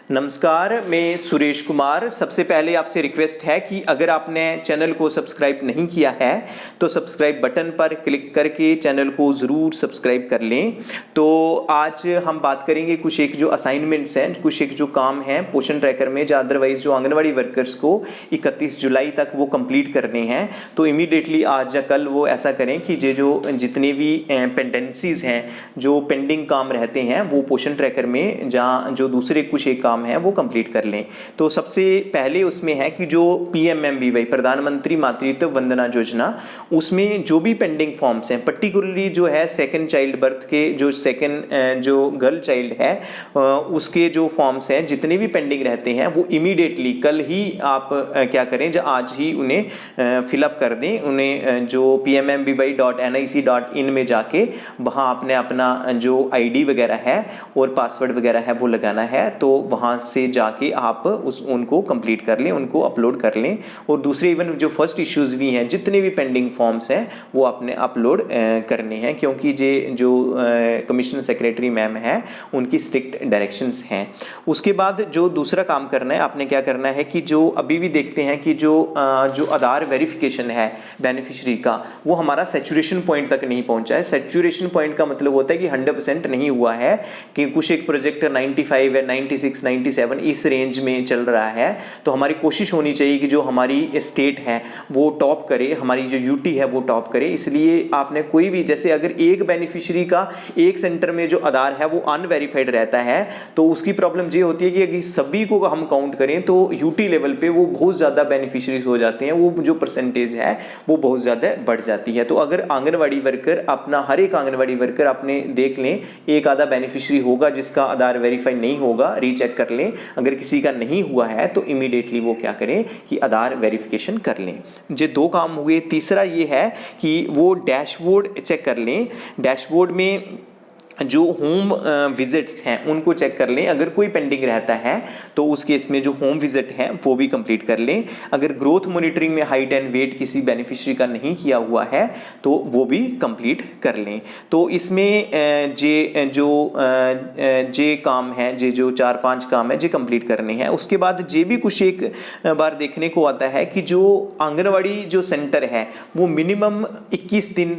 नमस्कार, मैं सुरेश कुमार। सबसे पहले आपसे रिक्वेस्ट है कि अगर आपने चैनल को सब्सक्राइब नहीं किया है तो सब्सक्राइब बटन पर क्लिक करके चैनल को ज़रूर सब्सक्राइब कर लें। तो आज हम बात करेंगे कुछ एक जो असाइनमेंट्स हैं, कुछ एक जो काम हैं पोषण ट्रैकर में, जो अदरवाइज जो आंगनवाड़ी वर्कर्स को 31 जुलाई तक वो कंप्लीट करने हैं। तो इमीडिएटली आज या कल वो ऐसा करें कि जो जितने भी पेंडेंसीज हैं, जो पेंडिंग काम रहते हैं, वो पोषण ट्रैकर में जहाँ जो दूसरे कुछ एक काम है वो कंप्लीट कर लें। तो सबसे पहले उसमें है कि जो PMMVY प्रधानमंत्री मातृत्व वंदना योजना, उसमें जो भी पेंडिंग फॉर्म्स हैं, पर्टिकुलरली जो है सेकंड चाइल्ड बर्थ के जो सेकंड जो गर्ल चाइल्ड है उसके जो फॉर्म्स हैं जितने भी पेंडिंग रहते हैं वो इमीडिएटली कल ही आप क्या करें, जो आज ही उन्हें फिलअप कर दें। उन्हें जो pmmvy.nic.in में जाके वहाँ आपने अपना जो ID वगैरह है और पासवर्ड वगैरह है वो लगाना है। तो वहाँ से जाके आप उनको कंप्लीट कर लें, उनको अपलोड कर लें। और दूसरे इवन जो फर्स्ट इश्यूज भी हैं, जितने भी पेंडिंग फॉर्म्स हैं वो आपने अपलोड करने हैं, क्योंकि जो कमिश्नर सेक्रेटरी मैम है उनकी स्ट्रिक्ट डायरेक्शंस हैं। उसके बाद जो दूसरा काम करना है, आपने क्या करना है कि जो अभी भी देखते हैं कि जो आधार वेरिफिकेशन है बेनिफिशियरी का, वो हमारा सैचुरेशन पॉइंट तक नहीं पहुंचा है। सैचुरेशन पॉइंट का मतलब होता है कि 100% नहीं हुआ है, कि कुछ एक प्रोजेक्ट 95 है, 96, 97 इस रेंज में चल रहा है। तो हमारी कोशिश होनी चाहिए कि जो हमारी स्टेट है वो टॉप करे, हमारी जो यूटी है वो टॉप करे। इसलिए आपने कोई भी, जैसे अगर एक बेनिफिशियरी का एक सेंटर में जो आधार है वो अनवेरिफाइड रहता है तो उसकी प्रॉब्लम ये होती है कि अगर सभी को हम काउंट करें तो यूटी लेवल पे वो बहुत ज़्यादा बेनिफिशियरीज हो जाते हैं, वो जो परसेंटेज है वो बहुत ज़्यादा बढ़ जाती है। तो अगर आंगनवाड़ी वर्कर अपना, हर एक आंगनवाड़ी वर्कर अपने देख लें, एक आधा बेनिफिशियरी होगा जिसका आधार वेरीफाई नहीं होगा, रीचेक कर लें। अगर किसी का नहीं हुआ है तो इमीडिएटली वो क्या करें कि आधार वेरिफिकेशन कर लें। ये दो काम हुए। तीसरा ये है कि वो डैशबोर्ड चेक कर लें। डैशबोर्ड में जो होम विजिट्स हैं उनको चेक कर लें। अगर कोई पेंडिंग रहता है तो उस केस में जो होम विजिट है वो भी कंप्लीट कर लें। अगर ग्रोथ मॉनिटरिंग में हाइट एंड वेट किसी बेनिफिशियरी का नहीं किया हुआ है तो वो भी कंप्लीट कर लें। तो इसमें जे काम है, जो 4-5 काम है जे कंप्लीट करने हैं। उसके बाद जे भी कुछ एक बार देखने को आता है कि जो आंगनवाड़ी जो सेंटर है वो मिनिमम 21 दिन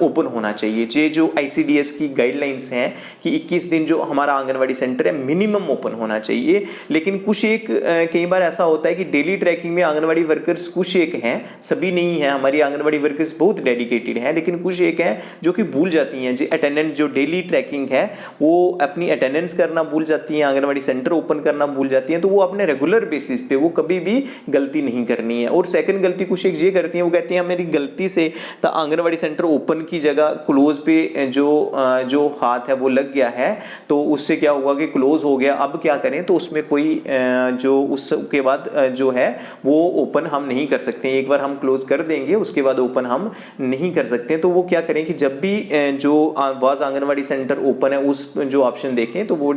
ओपन होना चाहिए। जो ICDS की गाइडलाइन हैं कि 21 दिन जो हमारा आंगनवाड़ी सेंटर है मिनिमम ओपन होना चाहिए। लेकिन कुछ एक कई बार ऐसा होता है कि डेली ट्रैकिंग में आंगनवाड़ी वर्कर्स कुछ एक हैं, सभी नहीं है। हमारी आंगनवाड़ी वर्कर्स बहुत डेडिकेटेड हैं, लेकिन कुछ एक हैं जो कि भूल जाती हैं। जो अटेंडेंस, जो डेली ट्रैकिंग है वो अपनी अटेंडेंस करना भूल जाती हैं, आंगनवाड़ी सेंटर ओपन करना भूल जाती हैं। तो वो अपने रेगुलर बेसिस पे वो कभी भी गलती नहीं करनी है। और सेकंड गलती कुछ एक ये करती हैं, वो कहती हैं मेरी गलती से आंगनवाड़ी सेंटर ओपन की जगह क्लोज पे जो हाथ है वो लग गया है, तो उससे क्या हुआ कि क्लोज हो गया। अब क्या करें, तो उसमें कोई जो उसके बाद जो है वो ओपन हम नहीं कर सकते। एक बार हम क्लोज कर देंगे उसके बाद ओपन हम नहीं कर सकते। तो वो क्या करें कि जब भी जो वाज आंगनवाड़ी सेंटर ओपन है उस जो ऑप्शन देखें तो वो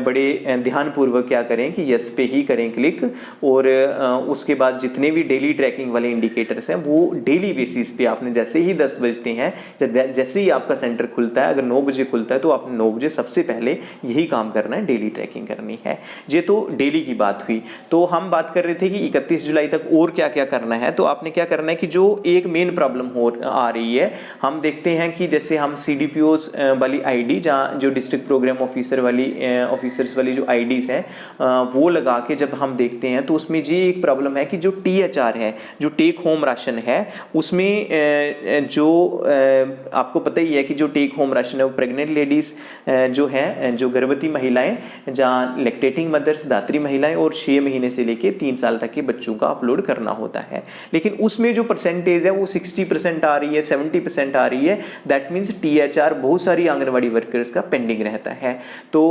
बड़े ध्यानपूर्वक क्या करें कि यस पे ही करें क्लिक। और उसके बाद जितने भी डेली ट्रैकिंग वाले इंडिकेटर्स हैं वो डेली बेसिस पे आपने, जैसे ही 10 बजते हैं, जैसे ही आपका सेंटर खुलता है, अगर 9 बजे खुलता है तो आपने 9 बजे सबसे पहले यही काम करना है, डेली ट्रैकिंग करनी है। ये तो डेली की बात हुई। तो हम बात कर रहे थे कि 31 जुलाई तक और क्या क्या करना है। तो आपने क्या करना है कि जो एक मेन प्रॉब्लम आ रही है, हम देखते हैं कि जैसे हम CDPOs वाली ID, जहाँ जो डिस्ट्रिक्ट प्रोग्राम ऑफिसर वाली ऑफिसर्स वाली जो IDs हैं वो लगा के जब हम देखते हैं तो उसमें ये एक प्रॉब्लम है कि जो THR है, जो टेक होम राशन है, उसमें जो आपको पता ही है कि जो टेक होम राशन है वो प्रेग्नेंट लेडीज जो है, जो गर्भवती महिलाएं, जहाँ लैक्टेटिंग मदर्स, दात्री महिलाएं और 6 महीने से लेके 3 साल तक के बच्चों का अपलोड करना होता है। लेकिन उसमें जो परसेंटेज है वो 60% आ रही है, 70% आ रही है। दैट मीन्स THR बहुत सारी आंगनवाड़ी वर्कर्स का पेंडिंग रहता है। तो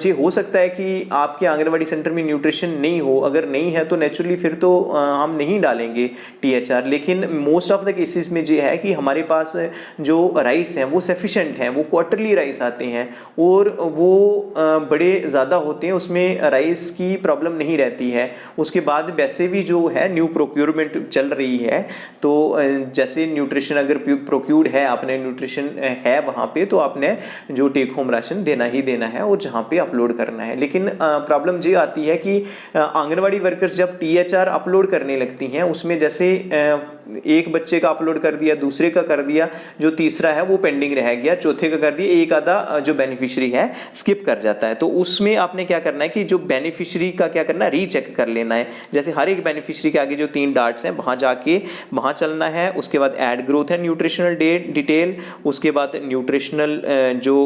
ये हो सकता है कि आपके आंगनवाड़ी सेंटर में न्यूट्रिशन नहीं हो। अगर नहीं है तो नेचुरली फिर तो हम नहीं डालेंगे THR। लेकिन मोस्ट ऑफ द केसेस में ये है कि हमारे पास जो राइस है वो सफिशिएंट है, वो क्वार्टरली राइस आते हैं और वो बड़े ज़्यादा होते हैं, उसमें राइस की प्रॉब्लम नहीं रहती है। उसके बाद वैसे भी जो है न्यू प्रोक्योरमेंट चल रही है, तो जैसे न्यूट्रिशन अगर प्रोक्यूर्ड है, आपने न्यूट्रिशन है वहाँ पे, तो आपने जो टेक होम राशन देना ही देना है और जहाँ पे अपलोड करना है। लेकिन प्रॉब्लम ये आती है कि आंगनवाड़ी वर्कर्स जब THR अपलोड करने लगती हैं, उसमें जैसे एक बच्चे का अपलोड कर दिया, दूसरे का कर दिया, जो तीसरा है वो पेंडिंग रह गया, चौथे का कर दिया, एक आधा जो बेनिफिशियरी है स्किप कर जाता है। तो उसमें आपने क्या करना है कि जो बेनिफिशियरी का क्या करना है, रीचेक कर लेना है। जैसे हर एक बेनिफिशियरी के आगे जो 3 डॉट्स हैं वहाँ जाके वहाँ चलना है। उसके बाद add growth and nutritional detail, उसके बाद न्यूट्रिशनल जो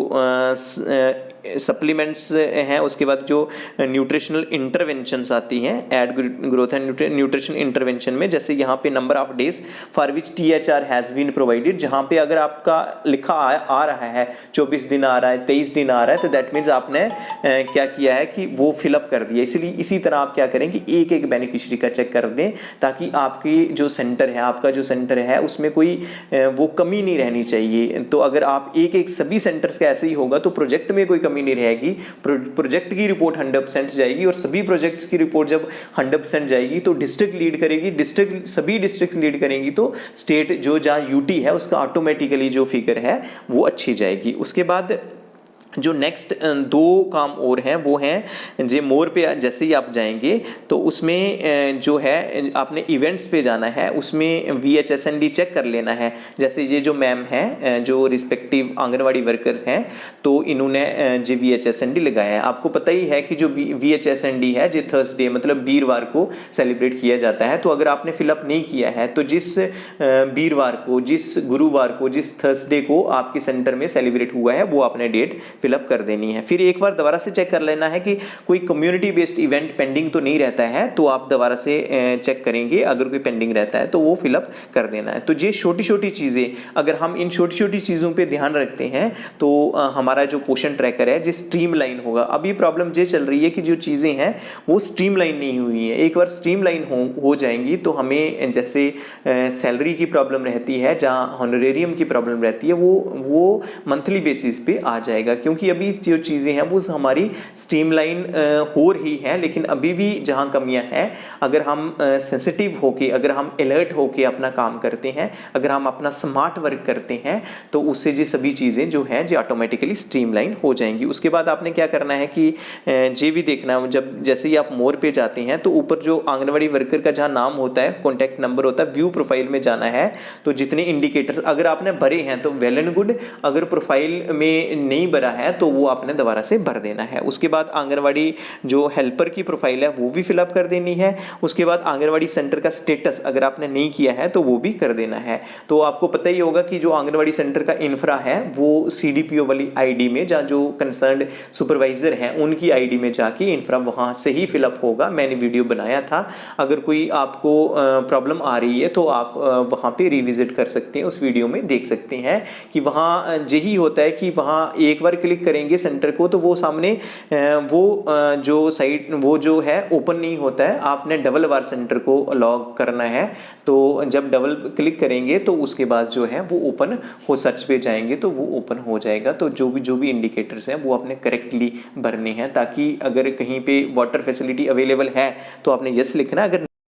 सप्लीमेंट्स हैं, उसके बाद जो न्यूट्रिशनल इंटरवेंशंस आती हैं add growth and nutrition intervention में, जैसे यहाँ पे number of days for which THR has been provided, जहाँ पे अगर आपका लिखा आ रहा है 24 दिन आ रहा है, 23 दिन आ रहा है, तो दैट मीन्स आपने क्या किया है कि वो फिलअप कर दिया। इसलिए इसी तरह आप क्या करें कि एक एक बेनिफिशियरी का चेक कर दें, ताकि आपकी जो सेंटर है, आपका जो सेंटर है उसमें कोई वो कमी नहीं रहनी चाहिए। तो अगर आप एक एक सभी सेंटर्स का ऐसे ही होगा तो प्रोजेक्ट में कोई कमी नहीं रहेगी, प्रोजेक्ट की रिपोर्ट 100% जाएगी, और सभी प्रोजेक्ट्स की रिपोर्ट जब 100% जाएगी तो डिस्ट्रिक्ट लीड करेगी, सभी डिस्ट्रिक्ट लीड करेंगी, तो स्टेट जो जहाँ UT है उसका ऑटोमेटिकली जो फिगर है वो अच्छी जाएगी। उसके बाद जो नेक्स्ट 2 काम और हैं वो हैं जे मोर पे जैसे ही आप जाएंगे तो उसमें जो है आपने इवेंट्स पे जाना है, उसमें VHSND चेक कर लेना है। जैसे ये जो मैम हैं जो रिस्पेक्टिव आंगनवाड़ी वर्कर्स हैं, तो इन्होंने जो VHSND लगाया है। आपको पता ही है कि जो VHSND है जो थर्सडे मतलब वीरवार को सेलिब्रेट किया जाता है। तो अगर आपने फिलअप नहीं किया है तो जिस वीरवार को, जिस गुरुवार को, जिस थर्सडे को आपके सेंटर में सेलिब्रेट हुआ है वो आपने डेट फिलअप कर देनी है। फिर एक बार दोबारा से चेक कर लेना है कि कोई कम्युनिटी बेस्ड इवेंट पेंडिंग तो नहीं रहता है, तो आप दोबारा से चेक करेंगे, अगर कोई पेंडिंग रहता है तो वो फिलअप कर देना है। तो ये छोटी छोटी चीज़ें, अगर हम इन छोटी छोटी चीज़ों पे ध्यान रखते हैं तो हमारा जो पोषण ट्रैकर है जो स्ट्रीमलाइन होगा। अभी प्रॉब्लम ये चल रही है कि जो चीज़ें हैं वो स्ट्रीमलाइन नहीं हुई है। एक बार स्ट्रीमलाइन हो जाएंगी तो हमें जैसे सैलरी की प्रॉब्लम रहती है, जहाँ हॉनरेरियम की प्रॉब्लम रहती है, वो मंथली बेसिस पे आ जाएगा, क्योंकि अभी जो चीज़ें हैं वो हमारी स्ट्रीमलाइन हो रही है। लेकिन अभी भी जहाँ कमियां हैं, अगर हम सेंसिटिव होके, अगर हम अलर्ट होके अपना काम करते हैं, अगर हम अपना स्मार्ट वर्क करते हैं, तो उससे ये सभी चीज़ें जो हैं जो ऑटोमेटिकली स्ट्रीमलाइन हो जाएंगी। उसके बाद आपने क्या करना है कि ये भी देखना है, जब जैसे ही आप मोर पे जाते हैं तो ऊपर जो आंगनवाड़ी वर्कर का जहाँ नाम होता है, कॉन्टैक्ट नंबर होता है, व्यू प्रोफाइल में जाना है। तो जितने इंडिकेटर अगर आपने भरे हैं तो वेल एंड गुड, अगर प्रोफाइल में नहीं भरा है तो वो आपने दोबारा से भर देना है। उसके बाद आंगनवाड़ी जो हेल्पर की प्रोफाइल है वो भी फिलअप कर देनी है। उसके बाद आंगनवाड़ी सेंटर का स्टेटस अगर आपने नहीं किया है तो वो भी कर देना है। तो आपको पता ही होगा कि जो आंगनवाड़ी सेंटर का इंफ्रा है वो CDPO वाली ID में, जहाँ जो कंसर्न्ड सुपरवाइजर हैं उनकी ID में जाके इंफ्रा वहाँ से ही फिलअप होगा। मैंने वीडियो बनाया था, अगर कोई आपको प्रॉब्लम आ रही है तो आप वहाँ पे रिविजिट कर सकते हैं, उस वीडियो में देख सकते हैं कि वहाँ यही होता है कि वहाँ एक बार क्लिक करेंगे सेंटर को तो वो सामने वो जो साइट वो जो है ओपन नहीं होता है। आपने डबल बार सेंटर को लॉग करना है, तो जब डबल क्लिक करेंगे तो उसके बाद जो है वो ओपन हो, सर्च पे जाएंगे तो वो ओपन हो जाएगा। तो जो भी इंडिकेटर्स हैं वो आपने करेक्टली भरने हैं, ताकि अगर कहीं पे वाटर फैसिलिटी अवेलेबल है तो आपने यस लिखना है, अगर